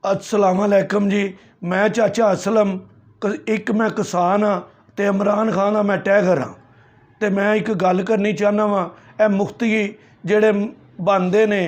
अस्सलाम वालेकुम जी। मैं चाचा असलम एक मैं किसान हाँ तो इमरान खान का मैं टैगर हाँ। तो मैं एक गल करनी चाहना वा, ए मुफ्ती जेड़े बनते ने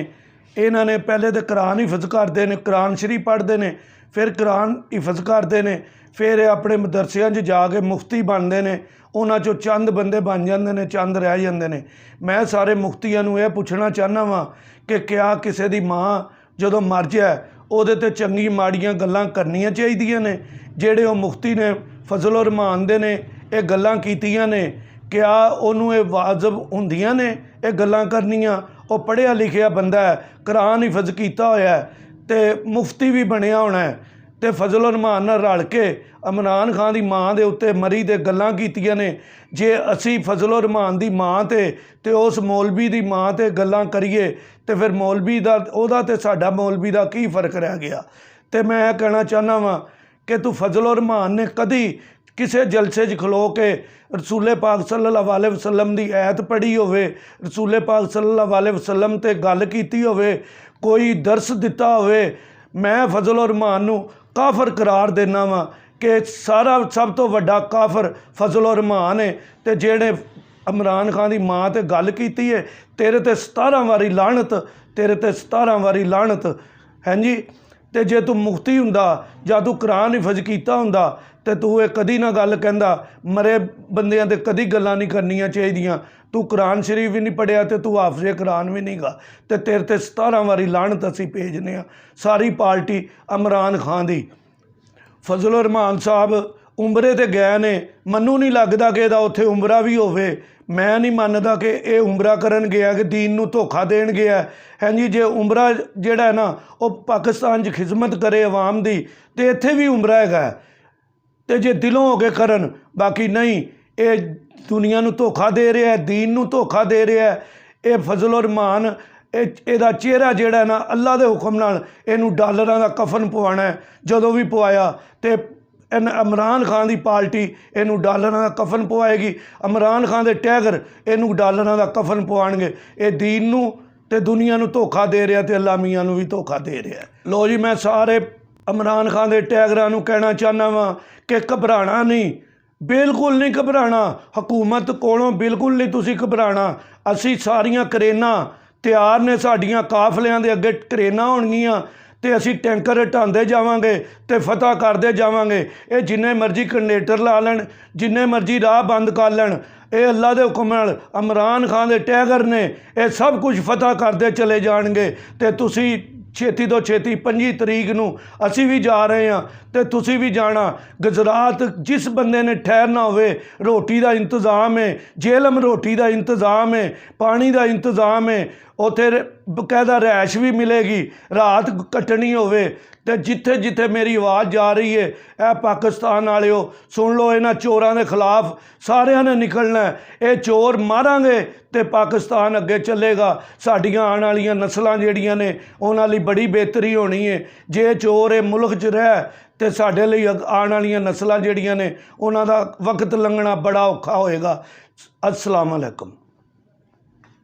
इन्हों ने पहले तो कुरान हिफज करते हैं, कुरान शरीफ पढ़ते हैं, फिर कुरान हिफज करते हैं, फिर अपने मदरसियां जाके मुफ्ती बनते हैं। उन्होंने चो चंद बंदे बन जाते हैं, चंद रह जाते हैं। मैं सारे मुफ्तियों यह पूछना चाहना वा कि क्या किसी की माँ जो मर जाए ਉਹਦੇ ਤੇ ਚੰਗੀ ਮਾੜੀਆਂ ਗੱਲਾਂ ਕਰਨੀਆਂ ਚਾਹੀਦੀਆਂ ਨੇ। ਜਿਹੜੇ ਉਹ ਮੁਫਤੀ ਨੇ ਫਜ਼ਲ ਔਰ ਰਹਿਮਾਨ ਦੇ ਨੇ ਇਹ ਗੱਲਾਂ ਕੀਤੀਆਂ ਨੇ, ਕਿਆ ਉਹਨੂੰ ਇਹ ਵਾਜਬ ਹੁੰਦੀਆਂ ਨੇ ਇਹ ਗੱਲਾਂ ਕਰਨੀਆਂ? ਉਹ ਪੜ੍ਹਿਆ ਲਿਖਿਆ ਬੰਦਾ ਹੈ, ਕੁਰਾਨ ਹਿਫਜ਼ ਕੀਤਾ ਹੋਇਆ ਤੇ ਮੁਫਤੀ ਵੀ ਬਣਿਆ ਹੋਣਾ ਹੈ, ਤੇ ਫਜ਼ਲ ਔਰ ਰਹਿਮਾਨ ਨਾਲ ਰਲ ਕੇ ਇਮਰਾਨ ਖਾਨ ਦੀ ਮਾਂ ਦੇ ਉੱਤੇ ਮਰੀ ਦੇ ਗੱਲਾਂ ਕੀਤੀਆਂ ਨੇ। ਜੇ ਅਸੀਂ ਫਜ਼ਲ ਔਰ ਰਹਿਮਾਨ ਦੀ ਮਾਂ ਤੇ ਉਸ ਮੌਲਵੀ ਦੀ ਮਾਂ ਤੇ ਗੱਲਾਂ ਕਰੀਏ तो फिर मौलवी का ਉਹਦਾ ਤੇ ਸਾਡਾ मौलवी का की फर्क रह गया। तो मैं कहना चाहना वा कि तू फजल और रहमान ने कभी किसी जलसे खलो के रसूले पाक सल्लल्लाहु अलैहि वसल्लम की ऐत पढ़ी होवे, रसूले पाक सल्लल्लाहु अलैहि वसल्लम ते गल कीती होवे, कोई दर्स दिता होवे? मैं फजल और रहमान नूं काफर करार देना वा कि सारा सब तो वड्डा काफर फजल और रहमान है। तो जेड़े इमरान खान की माँ तो गल की है, तेरे ते 17 वारी लानत, तेरे ते 17 वारी लानत है जी। तो जे तू मुफ्ती हुंदा जां तू कुरान हिफज कीता हुंदा तो तू ये कदी ना गल कहंदा। मरे बंदियां ते कदी गल्लां नहीं करनियां चाहिदियां। तू कुरान शरीफ भी नहीं पढ़िया तो तू हाफिज़े कुरान भी नहीं गा, तो तेरे ते 17 वारी लानत असीं भेजने आ सारी पार्टी इमरान खान दी। फजल और रहमान साहब उमरे ते गए ने, मनु नहीं लगता कि उत्थे उमरा भी होवे। मैं नहीं मानता कि ये उमरा करन गया कि दीन नूं धोखा देन गया है जी। जे उमरा जिहड़ा है ना वो पाकिस्तान च खिदमत करे अवाम दी तो इत्थे भी उमरा है, तो जे दिलों हो के करन, बाकी नहीं। ये दुनिया नूं धोखा दे रहा है, दीन नूं धोखा दे रहा है। ये फजल और रहमान ਇਹਦਾ चेहरा ਜਿਹੜਾ ना अल्लाह के हुक्म नाल इहनूं डालरां दा कफन पवाना है। जदों भी पवाया तो इमरान खान की पार्टी इनू डालरां दा कफन पवाएगी, इमरान खान के टैगर इनू डालरां दा कफन पवाणगे। ये दीन नूं ते दुनिया नूं धोखा दे रहा तो अल्लाह मियाँ नूं भी धोखा दे रहा। लो जी, मैं सारे इमरान खान के टैगरां नूं कहना चाहना वा कि घबराना नहीं, बिल्कुल नहीं घबराना। हुकूमत कोलों बिल्कुल नहीं तुसीं घबराना। असीं सारियां करेना तैयार ने, साडियां काफलियां दे अगे करेना होणगियां तो असी टैंकर हटाते जावांगे तो फतह करते जावांगे। ये जिन्ने मर्जी कंडेटर ला लैन, जिन्ने मर्जी राह बंद कर लैन, ये अल्लाह के हुक्म नाल इमरान खान के टैगर ने ये सब कुछ फतह करते चले जाएंगे। तो तुसी छेती तो छेती 25 तरीक नूं असी भी जा रहे हैं तो तुसी भी जाना। गुजरात जिस बंदे ने ठहरना होवे, रोटी का इंतज़ाम है, जेलम रोटी का इंतज़ाम है, पानी का इंतज़ाम है, उत्थे बकायदा रैश भी मिलेगी। रात कटनी होवे तो जिथे जिथे मेरी आवाज़ जा रही है, ए पाकिस्तान वालिओ सुन लो, इन्हां चोरां दे खिलाफ सारिਆਂ ने निकलना है। ये चोर मारांगे तो पाकिस्तान अगे चलेगा। साडियां आने वालियां नस्लां जिहड़ियां ने उन्हां लई बड़ी बेहतरी होनी है। जे चोर ये मुल्क च रह तो साडे लई आने वालियां नस्लां जिहड़ियां ने उन्हां दा वक्त लंघना बड़ा औखा होएगा। अस्सलाम वालेकुम।